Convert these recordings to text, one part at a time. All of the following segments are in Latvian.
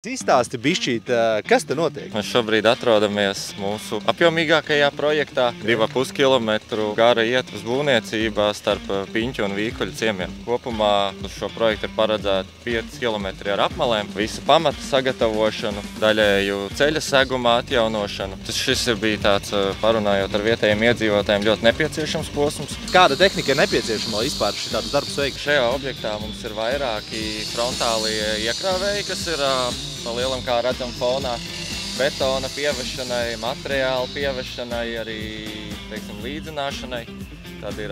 Izstāsti bišķīt, kas te notiek? Mēs šobrīd atrodamies mūsu apjomīgākajā projektā. 2,5 km gara ietves būvniecībā starp Piņķu un Vīkuļu ciemiem. Kopumā uz šo projektu ir paredzēti 5 km ar apmalēm, visu pamata sagatavošanu, daļēju ceļa seguma atjaunošanu. Šis bija tāds, parunājot ar vietējiem iedzīvotājiem, ļoti nepieciešams posms. Kāda tehnika ir nepieciešama, lai vispār šitādus darbus veikt? Šajā objektā mums ir vairāki frontālie iekrāvēji, kas ir pa lielam, kā redzam fonā, betona pievešanai, materiālu pievešanai, arī, teiksim, līdzināšanai. Tad ir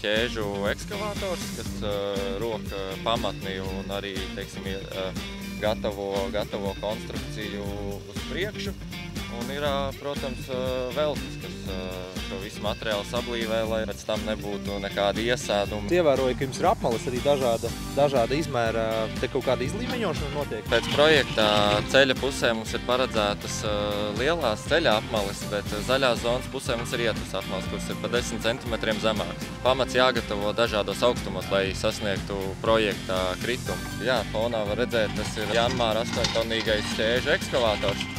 ķēžu ekskavators, kas rok pamatni un arī, teiksim, gatavo konstrukciju uz priekšu. Un ir, protams, veltis, kas šo visu materiālu sablīvē, lai pēc tam nebūtu nekādi iesēdumi. Ievēroju, ka jums ir apmales arī dažāda izmēra, te kaut kāda izlīmeņošana notiek? Pēc projekta ceļa pusē mums ir paredzētas lielās ceļa apmales, bet zaļās zonas pusē mums ir ietves apmales, kuras ir pa 10 cm zemāks. Pamats jāgatavo dažādos augstumos, lai sasniegtu projekta kritumu. Jā, fonā var redzēt, tas ir Janmāra 8-tonnīgais ķēžu ekskavators,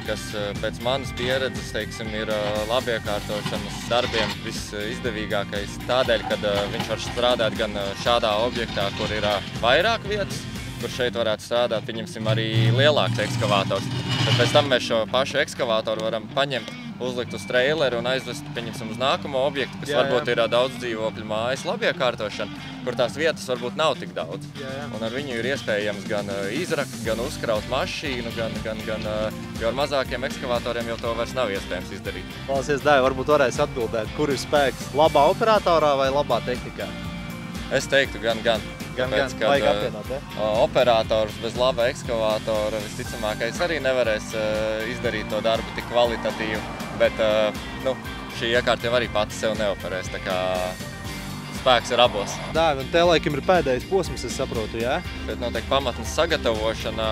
kas pēc manas pieredzes, teiksim, ir labiekārtošanas darbiem visizdevīgākais tādēļ, kad viņš var strādāt gan šādā objektā, kur ir vairāk vietas, kur šeit varētu strādāt, pieņemsim, arī lielāks ekskavators. Tad pēc tam mēs šo pašu ekskavatoru varam paņemt, uzlikt uz traileru un aizvest, pieņemsim, uz nākamo objektu, kas varbūt ir daudz dzīvokļu mājas labiekārtošana, kur tās vietas varbūt nav tik daudz. Un ar viņu ir iespējams gan izrakt, gan uzkraut mašīnu, gan ar mazākiem ekskavatoriem jau to vairs nav iespējams izdarīt. Klausies, Daiva, varbūt varēs atbildēt, kur ir spēks labā operatorā vai labā tehnikā? Es teiktu gan. Vajag apvienot, ja? Operators bez laba ekskavatora visticamākais arī nevarēs izdarīt to darbu tik kvalitatīvu, bet šī iekārta jau arī pati sev neoperēs, tā kā spēks ir abos. Daiva, un te laikam ir pēdējais posms, es saprotu, jā? Šeit notiek pamatnes sagatavošana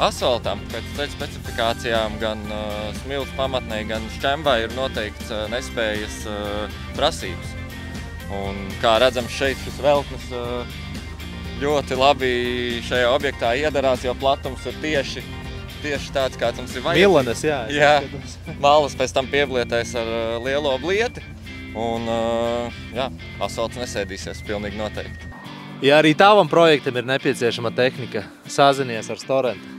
asfaltam. Pēc ceļa specifikācijām gan smilts pamatnei, gan šķembai ir noteikts nespējas prasības. Un, kā redzam, šeit šis veltnis ļoti labi šajā objektā iedarās, jo platums ir tieši tāds, kāds mums ir vajadzīgs. Milanes, jā. Jā, malas pēc tam pieblietēs ar lielo blieti, un jā, asfalts nesēdīsies pilnīgi noteikti. Ja arī tavam projektam ir nepieciešama tehnika, sazinies ar Storentu.